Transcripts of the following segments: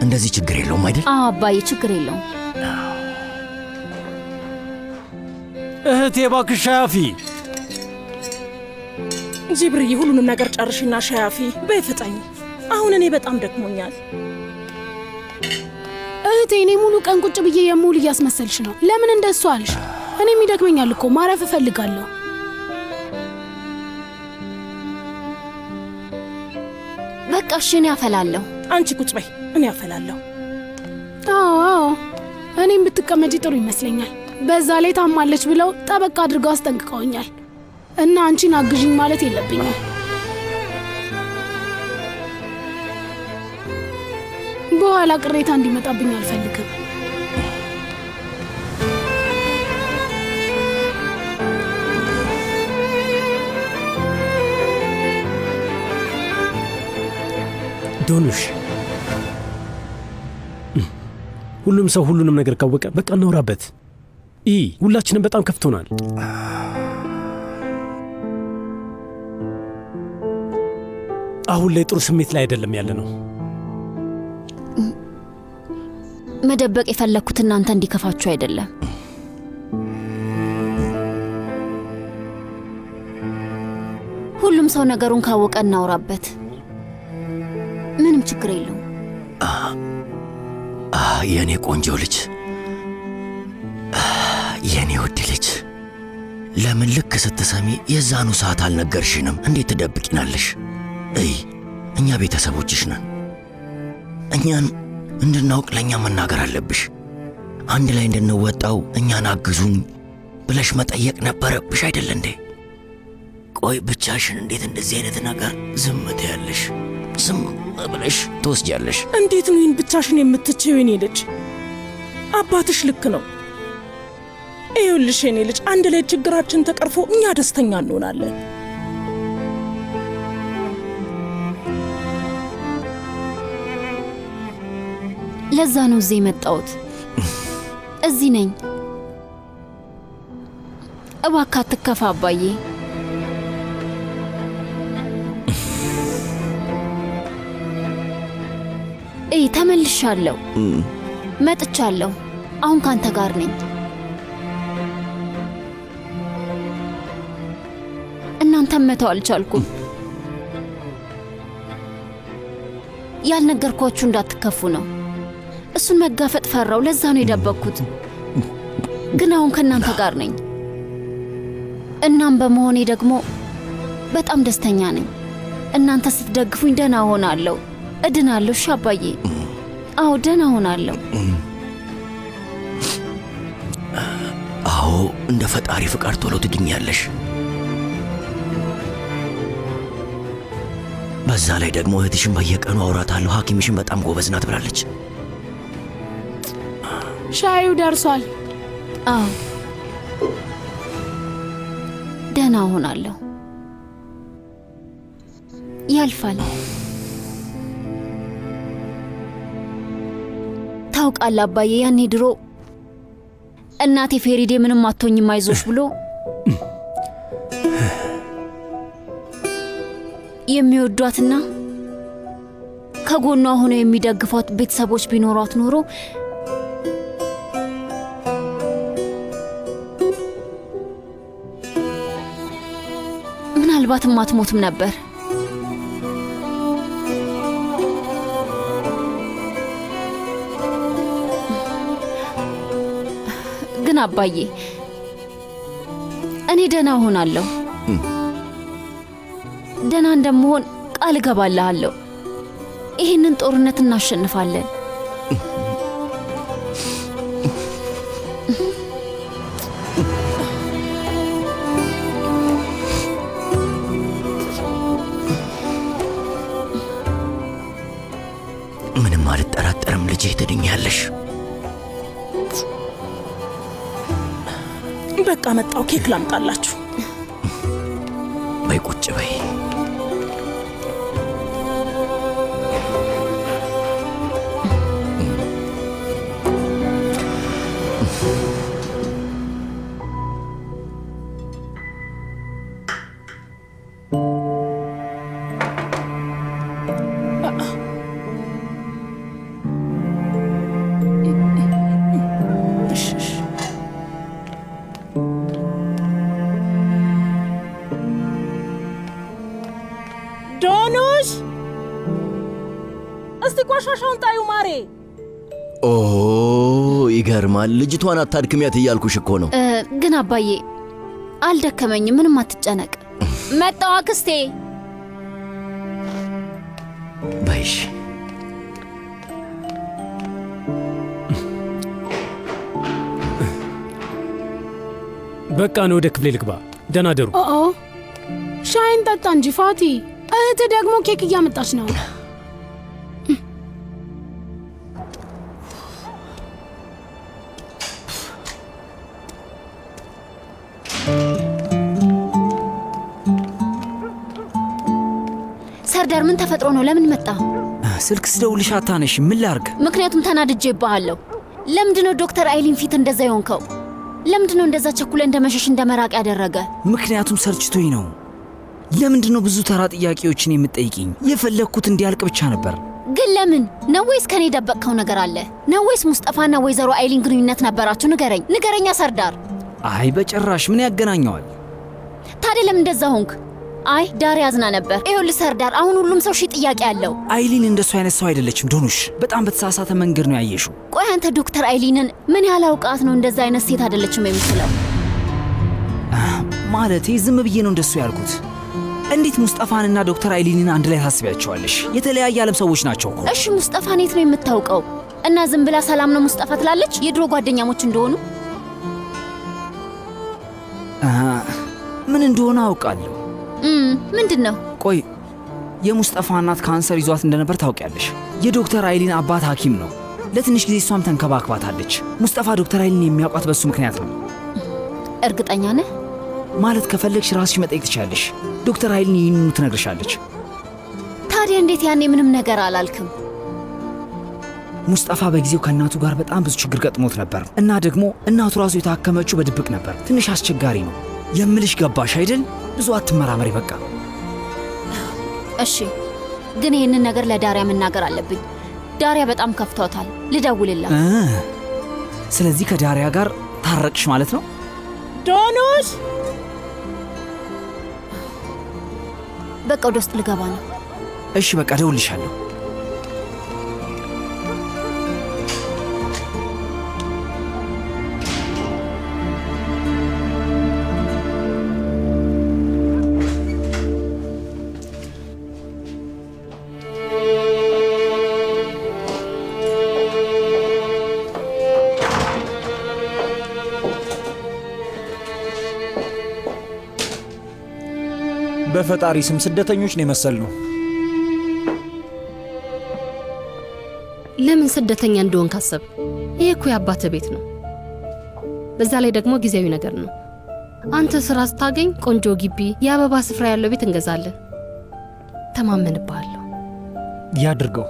እንደዚህ ችግር የለውም አይደል? አባዬ ችግር የለውም። እህቴ እባክሽ ሻያፊ። ጅብርዬ ሁሉንም ነገር ጨርሽና ሻያፊ በይፍጠኝ። አሁን እኔ በጣም ደክሞኛል። እህቴ እኔ ሙሉ ቀን ቁጭ ብዬ የሙሉ እያስመሰልሽ ነው። ለምን እንደሱ አልሽ? እኔም ይደክመኛል እኮ ማረፍ እፈልጋለሁ። በቃ እሺ እኔ አፈላለሁ። አንቺ ቁጭ በይ፣ እኔ አፈላለሁ። አዎ እኔም ብትቀመጪ ጥሩ ይመስለኛል። በዛ ላይ ታማለች ብለው ጠበቃ አድርገው አስጠንቅቀውኛል እና አንቺን አግዥኝ ማለት የለብኝም። በኋላ ቅሬታ እንዲመጣብኝ አልፈልግም። ዶኑሽ ሁሉም ሰው ሁሉንም ነገር ካወቀ በቃ እናውራበት። ሁላችንም በጣም ከፍቶናል። አሁን ላይ ጥሩ ስሜት ላይ አይደለም ያለ ነው። መደበቅ የፈለግኩት እናንተ እንዲከፋችሁ አይደለም። ሁሉም ሰው ነገሩን ካወቀ እናውራበት። ምንም ችግር የለውም። የኔ ቆንጆ ልጅ፣ የኔ ውድ ልጅ፣ ለምን ልክ ስትሰሚ የዛኑ ሰዓት አልነገርሽንም? እንዴት ትደብቂናለሽ? እኛ ቤተሰቦችሽ ነን። እኛን እንድናውቅ ለእኛ መናገር አለብሽ። አንድ ላይ እንድንወጣው እኛን አግዙኝ ብለሽ መጠየቅ ነበረብሽ አይደል እንዴ? ቆይ ብቻሽን እንዴት እንደዚህ አይነት ነገር ዝም ትያለሽ? ዝም ብለሽ ትወስጃለሽ? እንዴት ነው ይህን ብቻሽን የምትችይው? የኔ ልጅ አባትሽ ልክ ነው። ይኸውልሽ የኔ ልጅ፣ አንድ ላይ ችግራችን ተቀርፎ እኛ ደስተኛ እንሆናለን። ለዛ ነው እዚህ የመጣሁት። እዚህ ነኝ። እባክህ አትከፋ አባዬ። ተመልሻለሁ፣ መጥቻለሁ። አሁን ካንተ ጋር ነኝ። እናንተም መተው አልቻልኩም። ያልነገርኳችሁ እንዳትከፉ ነው። እሱን መጋፈጥ ፈራው፣ ለዛ ነው የደበቅኩት። ግን አሁን ከእናንተ ጋር ነኝ። እናም በመሆኔ ደግሞ በጣም ደስተኛ ነኝ። እናንተ ስትደግፉኝ ደህና ሆናለሁ፣ እድናለሁ። እሺ አባዬ? አዎ ደህና ሆናለሁ። አዎ እንደ ፈጣሪ ፍቃድ ቶሎ ትድኛለሽ። በዛ ላይ ደግሞ እህትሽን በየቀኑ አውራታለሁ። ሐኪምሽን በጣም ጎበዝ ናት ብላለች። ሻዩ ደርሷል። አዎ ደህና ሆናለሁ። ያልፋል። ታውቃለህ አባዬ፣ ያኔ ድሮ እናቴ ፌሪዴ ምንም አትሆኝም አይዞሽ ብሎ የሚወዷትና ከጎኗ ሆነው የሚደግፏት ቤተሰቦች ቢኖሯት ኖሮ ምናልባትም አትሞትም ነበር። ግን አባዬ እኔ ደህና ሆናለሁ። ደህና እንደምሆን ቃል እገባልሃለሁ። ይህንን ጦርነት እናሸንፋለን። ምንም አልጠራጠርም ልጄ፣ ትድኛለሽ። በቃ መጣው። ኬክ ላምጣላችሁ። በይ ቁጭ በይ። ዶኑሽ እስቲ ቆሻሻውን ጣዩ ማሬ። ኦ ይገርማል። ልጅቷን አታድክሚያት እያልኩሽ እኮ ነው። ግን አባዬ አልደከመኝም፣ ምንም አትጨነቅ። መጣሁ አክስቴ። በይሽ በቃ ነው፣ ወደ ክፍሌ ልግባ። ደህና ደሩ። ኦ ሻይን ጠጣ እንጂ ፋቲ። እህትህ ደግሞ ኬክ እያመጣች ነው። ሰርዳር ምን ተፈጥሮ ነው? ለምን መጣ? ስልክ ስደውልሽ አታነሽ። ምን ላርግ? ምክንያቱም ተናድጄብሃለሁ። ለምንድነው ዶክተር አይሊን ፊት እንደዛ ይሆንከው? ለምንድነው እንደዛ ቸኩለ እንደመሸሽ እንደመራቅ ያደረገ? ምክንያቱም ሰልችቶኝ ነው። ለምንድነው ብዙ ተራ ጥያቄዎችን የምትጠይቂኝ? የፈለግኩት እንዲያልቅ ብቻ ነበር። ግን ለምን ነው? ወይስ ከኔ ደበቅከው ነገር አለ ነው? ወይስ ሙስጠፋና ወይዘሮ አይሊን ግንኙነት ነበራችሁ? ንገረኛ ሰርዳር። አይ በጭራሽ። ምን ያገናኘዋል? ታዲያ ለምን እንደዛ ሆንክ? አይ ዳር ያዝና ነበር። ይኸውልህ ሰርዳር፣ አሁን ሁሉም ሰው ሺህ ጥያቄ አለው። አይሊን እንደሱ አይነት ሰው አይደለችም ዶኑሽ። በጣም በተሳሳተ መንገድ ነው ያየሽው። ቆይ አንተ ዶክተር አይሊንን ምን ያህል አውቃት ነው እንደዛ አይነት ሴት አይደለችም የምትለው? ማለቴ ዝም ብዬ ነው እንደሱ ያልኩት። እንዴት ሙስጠፋንና ዶክተር አይሊንን አንድ ላይ ታስቢያቸዋለሽ? የተለያየ ዓለም ሰዎች ናቸው እኮ። እሺ ሙስጠፋን የት ነው የምታውቀው? እና ዝም ብላ ሰላም ነው ሙስጠፋ ትላለች? የድሮ ጓደኛሞች እንደሆኑ ምን እንደሆነ አውቃለሁ። ምንድን ነው? ቆይ የሙስጠፋ እናት ካንሰር ይዟት እንደነበር ታውቂያለሽ? የዶክተር አይሊን አባት ሐኪም ነው። ለትንሽ ጊዜ እሷም ተንከባክባታለች። ሙስጠፋ ዶክተር አይሊን የሚያውቋት በሱ ምክንያት ነው። እርግጠኛ ነህ? ማለት ከፈለግሽ ራስሽ መጠየቅ ትችያለሽ። ዶክተር አይሊን ይህንኑ ትነግርሻለች። ታዲያ እንዴት ያኔ ምንም ነገር አላልክም? ሙስጠፋ በጊዜው ከእናቱ ጋር በጣም ብዙ ችግር ገጥሞት ነበር እና ደግሞ እናቱ ራሱ የታከመችው በድብቅ ነበር። ትንሽ አስቸጋሪ ነው የምልሽ። ገባሽ አይደል? ብዙ አትመራመሪ በቃ። እሺ፣ ግን ይህንን ነገር ለዳሪያ መናገር አለብኝ። ዳሪያ በጣም ከፍቷታል። ልደውልላት። ስለዚህ ከዳሪያ ጋር ታረቅሽ ማለት ነው? ዶኑሽ በቃ ወደ ውስጥ ልገባ ነው። እሺ በቃ ደውልሻለሁ። በፈጣሪ ስም ስደተኞች ነው የመሰልነው። ለምን ስደተኛ እንደሆን ካሰብ? ይሄ እኮ የአባትህ ቤት ነው። በዛ ላይ ደግሞ ጊዜያዊ ነገር ነው። አንተ ስራ ስታገኝ ቆንጆ ግቢ፣ የአበባ ስፍራ ያለው ቤት እንገዛለን። ተማመንብሃለሁ። ያድርገው።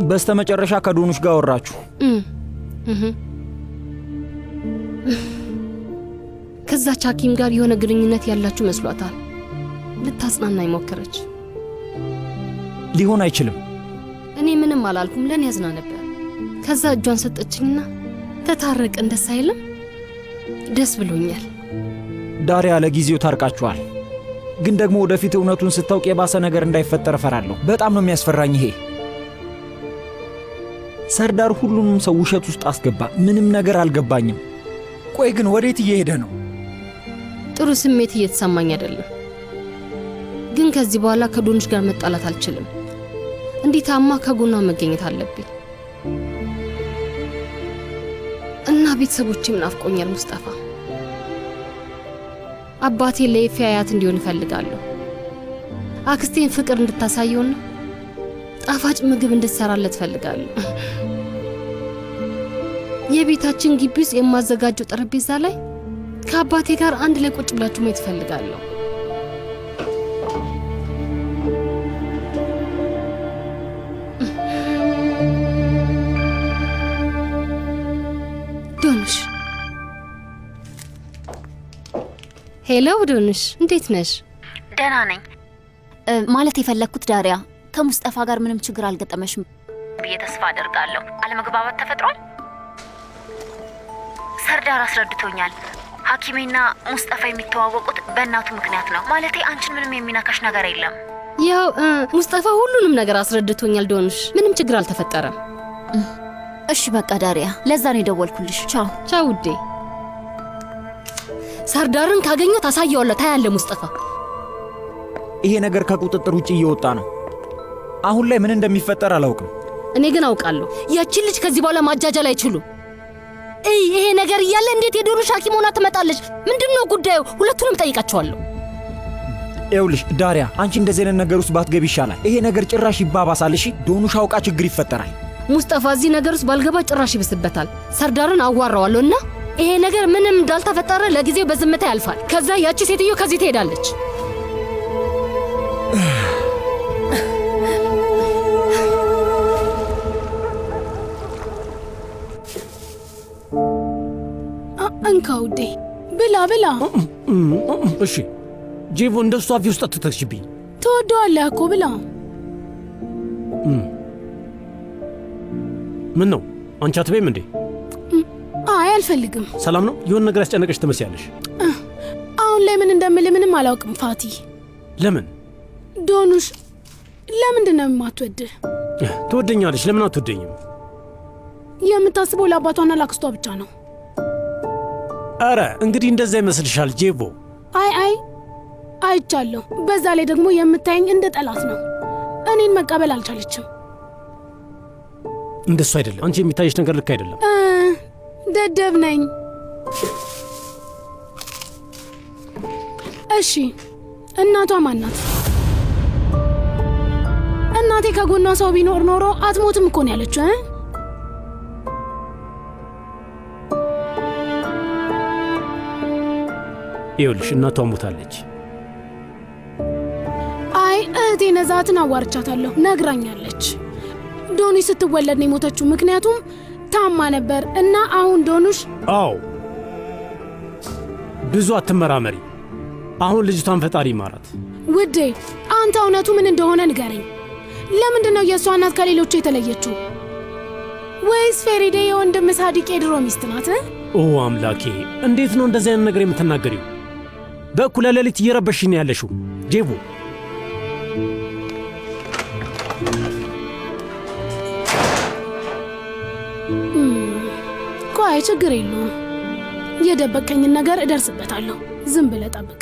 በስተመጨረሻ ከዶኑሽ ጋር ወራችሁ። ከዛች ሐኪም ጋር የሆነ ግንኙነት ያላችሁ መስሏታል። ልታጽናናኝ ሞከረች። ሊሆን አይችልም። እኔ ምንም አላልኩም። ለኔ ያዝና ነበር። ከዛ እጇን ሰጠችኝና ተታረቅን። ደስ አይልም? ደስ ብሎኛል። ዳሪያ ለጊዜው ታርቃችኋል፣ ግን ደግሞ ወደፊት እውነቱን ስታውቅ የባሰ ነገር እንዳይፈጠር እፈራለሁ። በጣም ነው የሚያስፈራኝ ይሄ። ሰርዳር ሁሉንም ሰው ውሸት ውስጥ አስገባ። ምንም ነገር አልገባኝም። ቆይ ግን ወዴት እየሄደ ነው? ጥሩ ስሜት እየተሰማኝ አይደለም። ግን ከዚህ በኋላ ከዶኑሽ ጋር መጣላት አልችልም። እንዲታማ ከጎኗ መገኘት አለብኝ እና ቤተሰቦቼም ናፍቆኛል። ሙስጠፋ አባቴ ለኤፊ አያት እንዲሆን እፈልጋለሁ። አክስቴን ፍቅር እንድታሳየውና ጣፋጭ ምግብ እንድትሰራለት እፈልጋለሁ። የቤታችን ግቢ ውስጥ የማዘጋጀው ጠረጴዛ ላይ ከአባቴ ጋር አንድ ላይ ቁጭ ብላችሁ ማየት እፈልጋለሁ። ዶኑሽ። ሄሎ ዶኑሽ፣ እንዴት ነሽ? ደህና ነኝ። ማለት የፈለግኩት ዳሪያ፣ ከሙስጠፋ ጋር ምንም ችግር አልገጠመሽም ብዬ ተስፋ አደርጋለሁ። አለመግባባት ተፈጥሯል? ሰርዳር አስረድቶኛል። ሐኪሜና ሙስጠፋ የሚተዋወቁት በእናቱ ምክንያት ነው። ማለቴ አንቺን ምንም የሚነካሽ ነገር የለም። ያው ሙስጠፋ ሁሉንም ነገር አስረድቶኛል። ዶንሽ ምንም ችግር አልተፈጠረም። እሺ በቃ ዳሪያ፣ ለዛ ነው የደወልኩልሽ። ቻው ቻው ውዴ። ሰርዳርን ካገኘው ታሳየዋለሁ። ታያለ ሙስጠፋ። ይሄ ነገር ከቁጥጥር ውጭ እየወጣ ነው። አሁን ላይ ምን እንደሚፈጠር አላውቅም። እኔ ግን አውቃለሁ። ያቺን ልጅ ከዚህ በኋላ ማጃጃል አይችሉም። ይሄ ነገር እያለ እንዴት የዶንሽ ሐኪም ሆና ትመጣለች? ምንድነው ጉዳዩ? ሁለቱንም ጠይቃቸዋለሁ። ይኸውልሽ ዳሪያ፣ አንቺ እንደዚህ አይነት ነገር ውስጥ ባትገቢ ይሻላል። ይሄ ነገር ጭራሽ ይባባሳል። እሺ ዶኑሽ አውቃ ችግር ይፈጠራል። ሙስጠፋ እዚህ ነገር ውስጥ ባልገባ ጭራሽ ይብስበታል። ሰርዳርን አዋራዋለሁና ይሄ ነገር ምንም እንዳልተፈጠረ ለጊዜው በዝምታ ያልፋል። ከዛ ያቺ ሴትዮ ከዚህ ትሄዳለች። እንካ ውዴ፣ ብላ ብላ። እሺ ጄቮ፣ እንደሱ አፌ ውስጥ አትተክሽብኝ። ትወደዋለህ እኮ ብላ። ምን ነው አንቺ አትበይም እንዴ? አይ አልፈልግም። ሰላም ነው? የሆነ ነገር ያስጨነቀሽ ትመስያለሽ። አሁን ላይ ምን እንደምልህ ምንም አላውቅም ፋቲ። ለምን ዶኑሽ ለምንድን ነው የማትወድህ? ትወደኛለሽ፣ ለምን አትወደኝም? የምታስበው ለአባቷና ላክስቷ ብቻ ነው። አረ እንግዲህ እንደዛ ይመስልሻል ጄቮ? አይ አይቻለሁ። በዛ ላይ ደግሞ የምታየኝ እንደ ጠላት ነው። እኔን መቀበል አልቻለችም። እንደሱ አይደለም። አንቺ የሚታየሽ ነገር ልክ አይደለም። ደደብ ነኝ። እሺ እናቷ ማናት? እናቴ ከጎኗ ሰው ቢኖር ኖሮ አትሞትም እኮ ነው ያለችው። ይኸውልሽ እናቷ ሞታለች። አይ እህቴ ነዛትን አዋርቻታለሁ፣ ነግራኛለች። ዶኒ ስትወለድ ነው የሞተችው፣ ምክንያቱም ታማ ነበር እና አሁን ዶኑሽ። አዎ ብዙ አትመራመሪ። አሁን ልጅቷን ፈጣሪ ይማራት። ውዴ አንተ እውነቱ ምን እንደሆነ ንገረኝ። ለምንድን ነው የእሷ እናት ከሌሎቹ የተለየችው? ወይስ ፌሪዴ የወንድም ሳዲቅ የድሮ ሚስት ናት? ኦ አምላኬ፣ እንዴት ነው እንደዚህ አይነት ነገር የምትናገሪው? በእኩለ ሌሊት እየረበሽኝ ነው ያለሽው ጄቮ። ቆይ ችግር የለውም። የደበቀኝን ነገር እደርስበታለሁ። ዝም ብለህ ጠብቅ።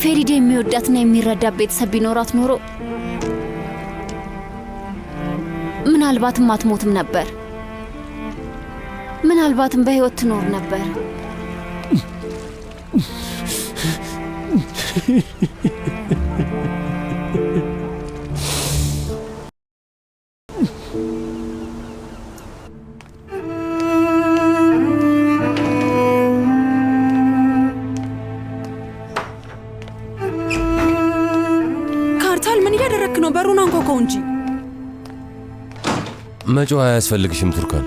ፌሪዴ የሚወዳትና የሚረዳት ቤተሰብ ቢኖራት ኖሮ ምናልባትም አትሞትም ነበር። ምናልባትም በሕይወት ትኖር ነበር። ካርታል፣ ምን እያደረክ ነው? በሩን አንኳኳው እንጂ። መጮህ አያስፈልግሽም ቱርካን።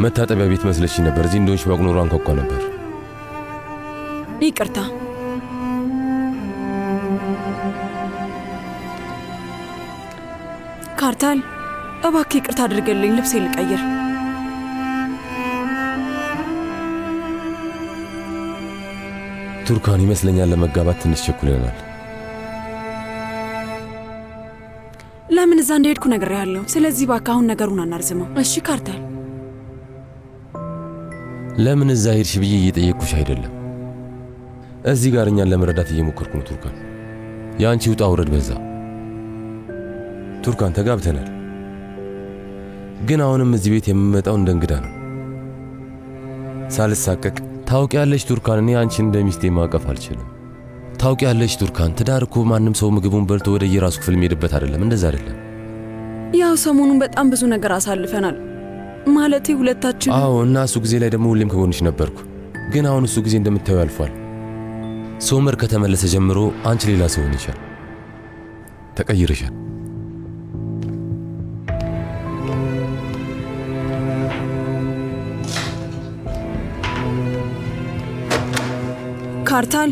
መታጠቢያ ቤት መስለሽኝ ነበር። እዚህ እንደሆንሽ ባውቅ ኖሮ አንኳኳ ነበር። ይቅርታ። ካርታል እባክህ ይቅርታ አድርገልኝ። ልብሴ ልቀይር። ቱርካን፣ ይመስለኛል ለመጋባት ትንሽ ቸኩለናል። ለምን እዛ እንደሄድኩ ነግሬሃለሁ። ስለዚህ እባክህ አሁን ነገሩን አናርዝመው። እሺ ካርታል? ለምን እዛ ሄድሽ ብዬ እየጠየቅኩሽ አይደለም። እዚህ ጋር እኛን ለመረዳት እየሞከርኩ ነው ቱርካን። የአንቺ ውጣ ውረድ በዛ። ቱርካን፣ ተጋብተናል፣ ግን አሁንም እዚህ ቤት የምመጣው እንደ እንግዳ ነው፣ ሳልሳቀቅ። ታውቂያለሽ ቱርካን፣ እኔ አንቺን እንደ ሚስቴ ማቀፍ አልችልም። ታውቂያለሽ ቱርካን፣ ትዳር እኮ ማንም ሰው ምግቡን በልቶ ወደ የራሱ ክፍል የሚሄድበት አይደለም። እንደዛ አይደለም። ያው ሰሞኑን በጣም ብዙ ነገር አሳልፈናል። ማለቴ ሁለታችን። አዎ፣ እና እሱ ጊዜ ላይ ደግሞ ሁሌም ከጎንሽ ነበርኩ። ግን አሁን እሱ ጊዜ እንደምታዩ አልፏል። ሶመር ከተመለሰ ጀምሮ አንቺ ሌላ ሰው ሆነሻል፣ ተቀይረሻል። ካርታል፣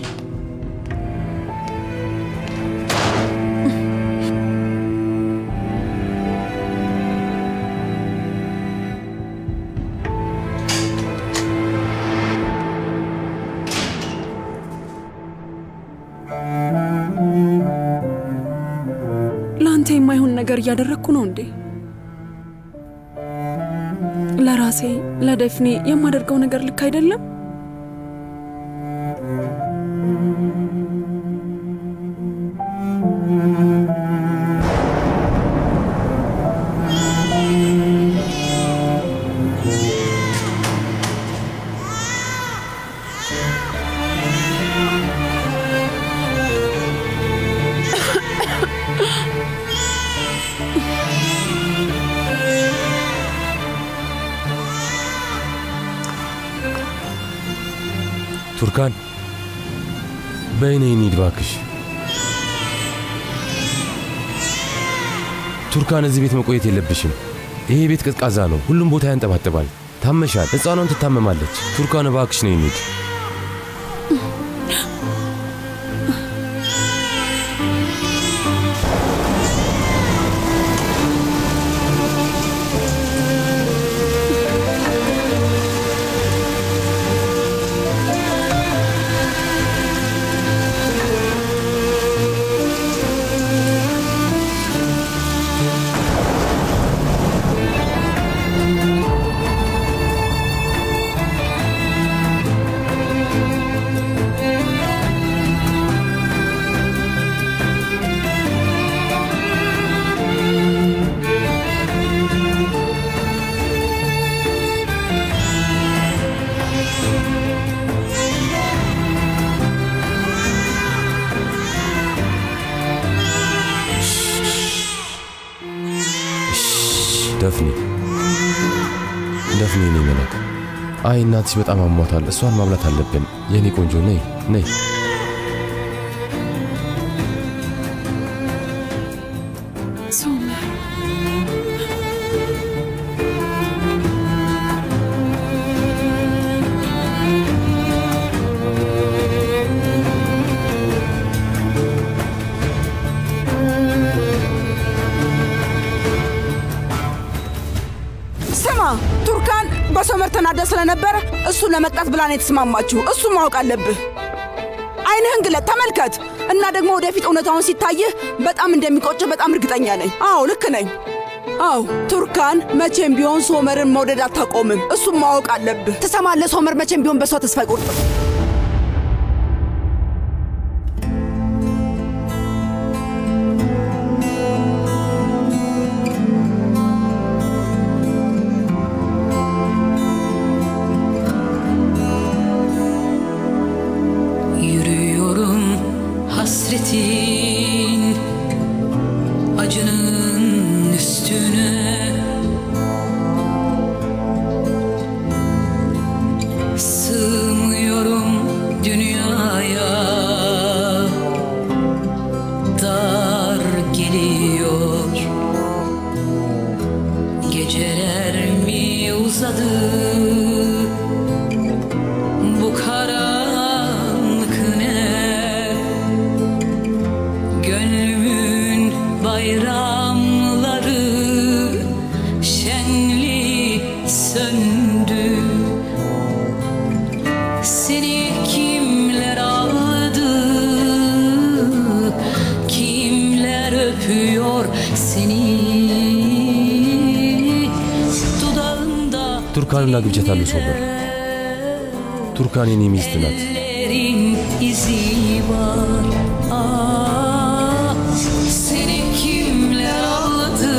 ነገር እያደረግኩ ነው እንዴ? ለራሴ ለደፍኔ የማደርገው ነገር ልክ አይደለም? ቱርካን በይኔ እንሂድ እባክሽ። ቱርካን እዚህ ቤት መቆየት የለብሽም። ይሄ ቤት ቀዝቃዛ ነው፣ ሁሉም ቦታ ያንጠባጥባል። ታመሻል፣ ሕፃኗን ትታመማለች። ቱርካን እባክሽ ነይ እንሂድ። ደፍኔ ነኝ መላክ። አይ እናትሽ በጣም አሟታል፣ እሷን ማብላት አለብን። የኔ ቆንጆ ነይ ነይ። ቱርካን በሶመር ተናዳ ስለነበረ እሱን ለመቅጣት ብላ ነው የተስማማችሁ። እሱ ማወቅ አለብህ። አይንህን ግለጥ፣ ተመልከት እና ደግሞ ወደፊት እውነታውን ሲታይህ በጣም እንደሚቆጭህ በጣም እርግጠኛ ነኝ። አዎ ልክ ነኝ። አዎ ቱርካን መቼም ቢሆን ሶመርን መውደድ አታቆምም። እሱም ማወቅ አለብህ። ትሰማለህ? ሶመር መቼም ቢሆን በሷ ተስፋ አይቆርጥም። Hasretin acının üstüne sığmıyorum dünyaya, dar geliyor geceler mi uzadı bu karanlık ne? Gönlümün bayramları şenli söndü. Seni kimler aldı, kimler öpüyor seni dudağında. ቱርካንን አግብቻታለሁ ሶመር። ቱርካን የኔ ሚስት ናት። Ellerin izi var. Seni kimler aldı,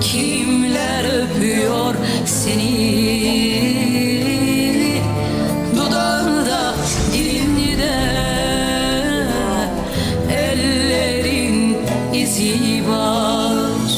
kimler öpüyor seni dudağında, dilinde ellerin izi var.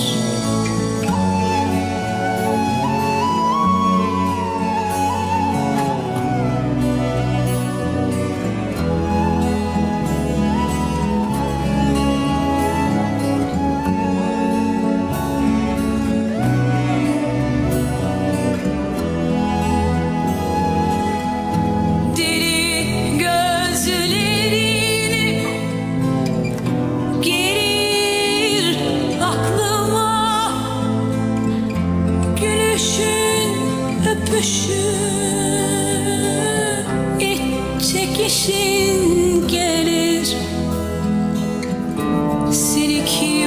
Çekişin gelir, seni kim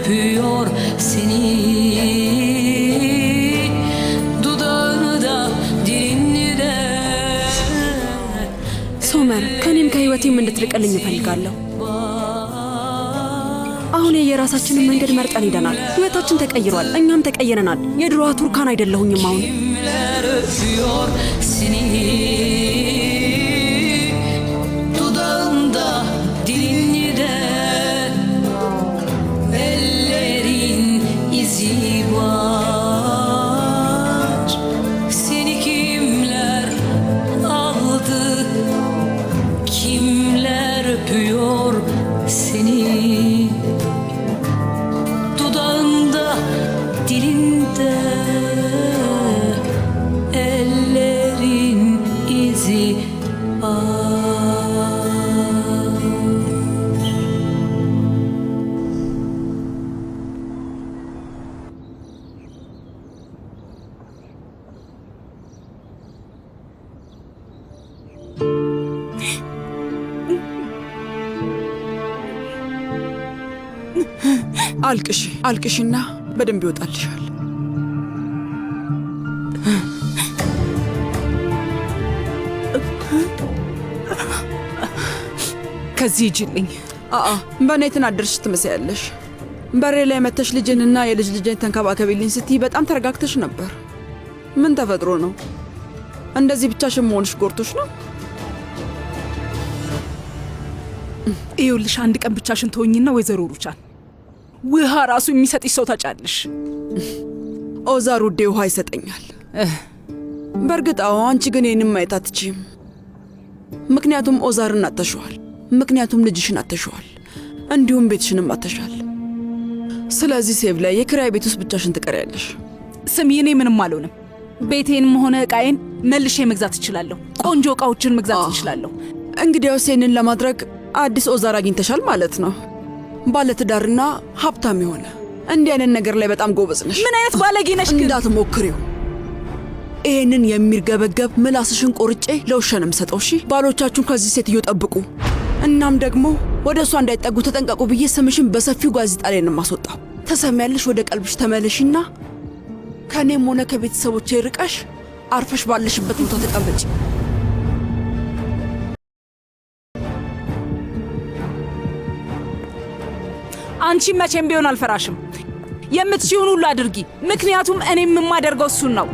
öpüyor seni. Dudağını da dilini de. ሶመር ከኔም ከህይወቴም እንድትርቅልኝ እፈልጋለሁ። አሁን የራሳችንን መንገድ መርጠን ሄደናል። ህይወታችን ተቀይሯል፣ እኛም ተቀይረናል። የድሮዋ ቱርካን አይደለሁኝም አሁን። Kimler öpüyor seni. Dudağında dilini de. Ellerin izi var. Seni kimler aldı? Kimler öpüyor seni. Dudağında dilinde. Ellerin izi var. አልቅሺ አልቅሺና በደንብ ይወጣልሻል። ከዚህ ሂጂልኝ። በእኔ የተናደድሽ ትመስያለሽ። በሬ ላይ መተሽ ልጅንና የልጅ ልጅን ተንከባከቢልኝ ስትይ በጣም ተረጋግተሽ ነበር። ምን ተፈጥሮ ነው? እንደዚህ ብቻሽን መሆንሽ ጎርቶሽ ነው? ይኸውልሽ አንድ ቀን ብቻሽን ተወኝና ወይዘሮ ሩቻን ውሃ ራሱ የሚሰጥሽ ሰው ታጫለሽ። ኦዛር ውዴ ውሃ ይሰጠኛል። በእርግጥ አዎ፣ አንቺ ግን ይህንም ማየት አትችይም። ምክንያቱም ኦዛርን አተሸዋል፣ ምክንያቱም ልጅሽን አተሸዋል፣ እንዲሁም ቤትሽንም አተሻል። ስለዚህ ሴቭ ላይ የኪራይ ቤት ውስጥ ብቻሽን ትቀሪያለሽ። ስሚ፣ እኔ ምንም አልሆንም። ቤቴንም ሆነ ዕቃዬን መልሼ መግዛት እችላለሁ። ቆንጆ ዕቃዎችን መግዛት እችላለሁ። እንግዲያውስ ይህንን ለማድረግ አዲስ ኦዛር አግኝተሻል ማለት ነው። ባለትዳርና ሀብታም የሆነ እንዲህ አይነት ነገር ላይ በጣም ጎበዝ ነሽ። ምን አይነት ባለጌ ነሽ ግን! እንዳትሞክሪው። ይህንን የሚርገበገብ ምላስሽን ቆርጬ ለውሻ ነው የምሰጠው። እሺ፣ ባሎቻችሁን ከዚህ ሴትዮ ጠብቁ። እናም ደግሞ ወደ እሷ እንዳይጠጉ ተጠንቀቁ ብዬ ስምሽን በሰፊው ጋዜጣ ላይ ነው የማስወጣው። ተሰሚያለሽ? ወደ ቀልብሽ ተመለሽና ከእኔም ሆነ ከቤተሰቦቼ ርቀሽ አርፈሽ ባለሽበት ቦታ ተቀመጪ። አንቺ መቼም ቢሆን አልፈራሽም። የምትችይውን ሁሉ አድርጊ፣ ምክንያቱም እኔም የማደርገው እሱን ነው።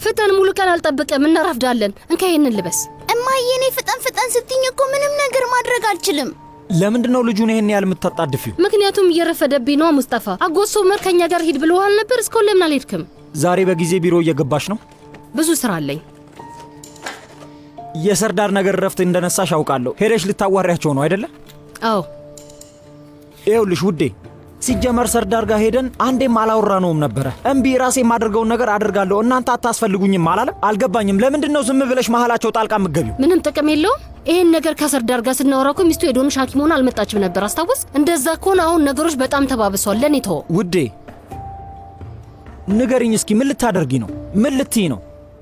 ፍጠን፣ ሙሉ ቀን አልጠብቅም፣ እናረፍዳለን። እንካ ይሄንን ልበስ። እማዬ፣ እኔ ፍጠን ስትኝ እኮ ምንም ነገር ማድረግ አልችልም። ለምንድን ነው ልጁን ይሄን ያህል የምታጣድፊው? ምክንያቱም እየረፈደብኝ ነው። ሙስጠፋ አጎት ሶመር ከኛ ጋር ሂድ ብለዋል ነበር። እስካሁን ለምን አልሄድክም? ዛሬ በጊዜ ቢሮ እየገባሽ ነው? ብዙ ስራ አለኝ። የሰርዳር ነገር ረፍት እንደነሳሽ አውቃለሁ። ሄደሽ ልታዋሪያቸው ነው አይደለ? አዎ። ይኸውልሽ ውዴ፣ ሲጀመር ሰርዳር ጋር ሄደን አንዴም አላወራነውም ነበረ። እምቢ፣ ራሴ የማደርገውን ነገር አደርጋለሁ፣ እናንተ አታስፈልጉኝም አላለም? አልገባኝም። ለምንድን ነው ዝም ብለሽ መሀላቸው ጣልቃ የምትገቢው? ምንም ጥቅም የለውም። ይሄን ነገር ከሰርዳር ጋር ስናወራ እኮ ሚስቱ የዶንሽ ሐኪም ሆና አልመጣችም ነበር፣ አስታውስ። እንደዛ ከሆነ አሁን ነገሮች በጣም ተባብሰዋል። ለኔ ተወው ውዴ። ንገሪኝ እስኪ፣ ምን ልታደርጊ ነው? ምን ልትይ ነው?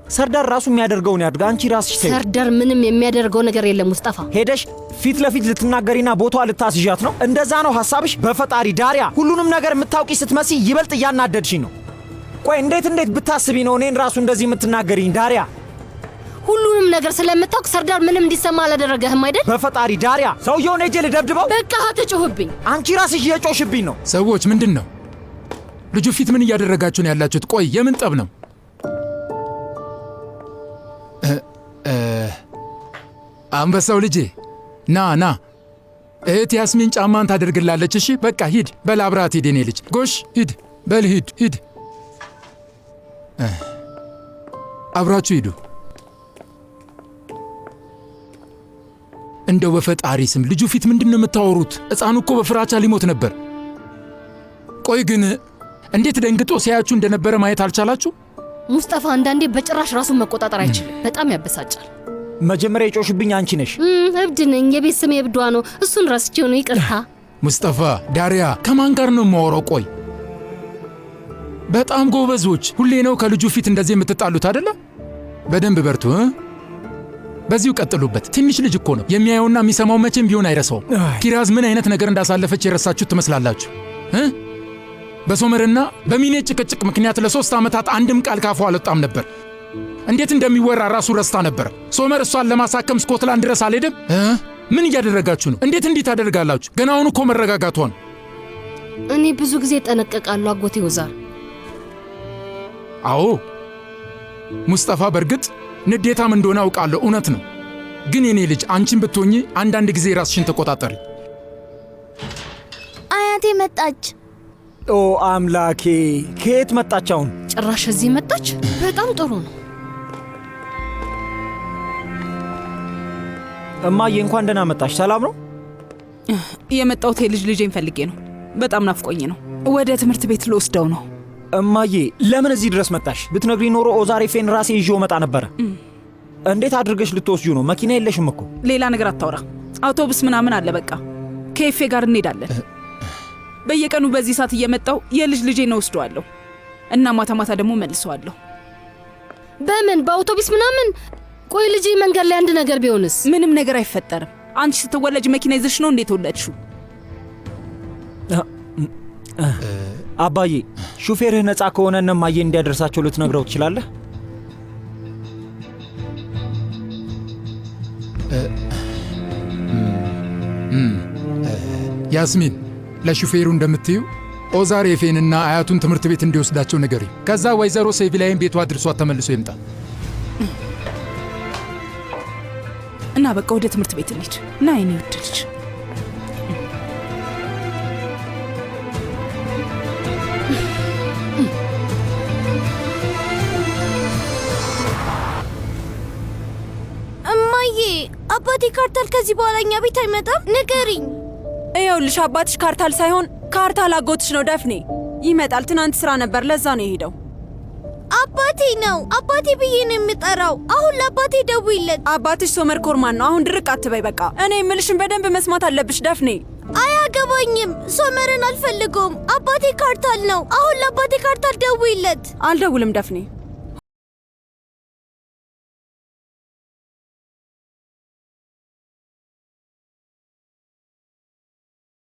ሰርዳር ራሱ የሚያደርገውን ያድርግ። አንቺ ራስሽ ተይ። ሰርዳር ምንም የሚያደርገው ነገር የለም ሙስጠፋ። ሄደሽ ፊት ለፊት ልትናገሪና ቦታዋ ልታስዣት ነው? እንደዛ ነው ሐሳብሽ? በፈጣሪ ዳሪያ፣ ሁሉንም ነገር የምታውቂ ስትመስይ ይበልጥ እያናደድሽኝ ነው። ቆይ እንዴት ብታስቢ ነው እኔን ራሱ እንደዚህ የምትናገሪኝ ዳሪያ? ሁሉንም ነገር ስለምታውቅ ሰርዳር ምንም እንዲሰማ አላደረገህም አይደል? በፈጣሪ ዳሪያ፣ ሰውየውን ሄጄ ልደብድበው? በቃ አትጮህብኝ። አንቺ ራስሽ እየጮሽብኝ ነው። ሰዎች ምንድን ነው? ልጁ ፊት ምን እያደረጋችሁ ነው ያላችሁት? ቆይ የምን ጠብ ነው? አንበሳው ልጄ ና እህት ያስሚን ጫማን ታደርግላለች። እሺ በቃ ሂድ፣ በል አብራት ሂድ። የኔ ልጅ ጎሽ ሂድ፣ በል ሂድ፣ አብራችሁ ሂዱ። እንደው በፈጣሪ ስም ልጁ ፊት ምንድን ነው የምታወሩት? ሕፃኑ እኮ በፍራቻ ሊሞት ነበር። ቆይ ግን እንዴት ደንግጦ ሲያያችሁ እንደነበረ ማየት አልቻላችሁ? ሙስጠፋ አንዳንዴ በጭራሽ ራሱን መቆጣጠር አይችልም። በጣም ያበሳጫል። መጀመሪያ የጮሽብኝ አንቺ ነሽ። እብድ ነኝ። የቤት ስሜ እብዷ ነው። እሱን ረስቼው ነው። ይቅርታ። ሙስጠፋ፣ ዳሪያ ከማን ጋር ነው የማወራው? ቆይ በጣም ጎበዞች። ሁሌ ነው ከልጁ ፊት እንደዚህ የምትጣሉት አይደለ? በደንብ በርቱ። በዚሁ ቀጥሉበት። ትንሽ ልጅ እኮ ነው። የሚያየውና የሚሰማው መቼም ቢሆን አይረሳውም። ኪራዝ ምን አይነት ነገር እንዳሳለፈች የረሳችሁት ትመስላላችሁ? በሶመርና በሚኔ ጭቅጭቅ ምክንያት ለ3 ዓመታት አንድም ቃል ካፏ አልወጣም ነበር። እንዴት እንደሚወራ ራሱ ረስታ ነበር። ሶመር እሷን ለማሳከም ስኮትላንድ ድረስ አልሄድም። ምን እያደረጋችሁ ነው? እንዴት እንዲህ ታደርጋላችሁ? ገና አሁን እኮ መረጋጋቷ ነው። እኔ ብዙ ጊዜ ጠነቀቃለሁ አጎቴ ውዛር። አዎ ሙስጠፋ በእርግጥ ንዴታም እንደሆነ አውቃለሁ፣ እውነት ነው። ግን የኔ ልጅ አንቺን ብትሆኚ አንዳንድ ጊዜ ራስሽን ተቆጣጠሪ። አያቴ መጣች። ኦ አምላኬ፣ ከየት መጣች? አሁን ጭራሽ እዚህ መጣች። በጣም ጥሩ ነው። እማዬ እንኳን ደህና መጣሽ። ሰላም ነው? የመጣሁት የልጅ ልጄን ፈልጌ ነው። በጣም ናፍቆኝ ነው። ወደ ትምህርት ቤት ልወስደው ነው። እማዬ ለምን እዚህ ድረስ መጣሽ? ብትነግሪ ኖሮ ኦዛሬፌን ራሴ ይዤው መጣ ነበረ። እንዴት አድርገሽ ልትወስጂው ነው? መኪና የለሽም እኮ። ሌላ ነገር አታውራ። አውቶቡስ ምናምን አለ። በቃ ከኤፌ ጋር እንሄዳለን። በየቀኑ በዚህ ሰዓት እየመጣው የልጅ ልጄን ወስደዋለሁ እና ማታ ማታ ደግሞ መልሰዋለሁ። በምን በአውቶቡስ ምናምን? ቆይ ልጄ መንገድ ላይ አንድ ነገር ቢሆንስ? ምንም ነገር አይፈጠርም። አንቺ ስትወለጅ መኪና ይዘሽ ነው እንዴት ወለድሽው? አባዬ ሹፌርህ ነፃ ከሆነ እነማዬ እንዲያደርሳቸው ልትነግረው ትችላለህ? ያስሚን ለሹፌሩ እንደምትዩ ኦዛሬፌንና አያቱን ትምህርት ቤት እንዲወስዳቸው ንገሪ። ከዛ ወይዘሮ ሴቪላይን ቤቷ አድርሷት ተመልሶ ይምጣ እና በቃ ወደ ትምህርት ቤት እንሂድ። ና የኔ ውድ ልጅ። እማዬ አባቴ ካርታል ከዚህ በኋላ እኛ ቤት አይመጣም? ንገሪኝ። ይኸውልሽ አባትሽ ካርታል ሳይሆን ካርታል አጎትሽ ነው ደፍኔ። ይመጣል። ትናንት ስራ ነበር፣ ለዛ ነው የሄደው። አባቴ ነው። አባቴ ብዬ ነው የምጠራው። አሁን ለአባቴ ደውይለት። አባትሽ ሶመር ኮርማን ነው። አሁን ድርቅ አትበይ በቃ። እኔ የምልሽን በደንብ መስማት አለብሽ ደፍኔ። አያገባኝም። ሶመርን አልፈልገውም። አባቴ ካርታል ነው። አሁን ለአባቴ ካርታል ደውይለት። አልደውልም ደፍኔ።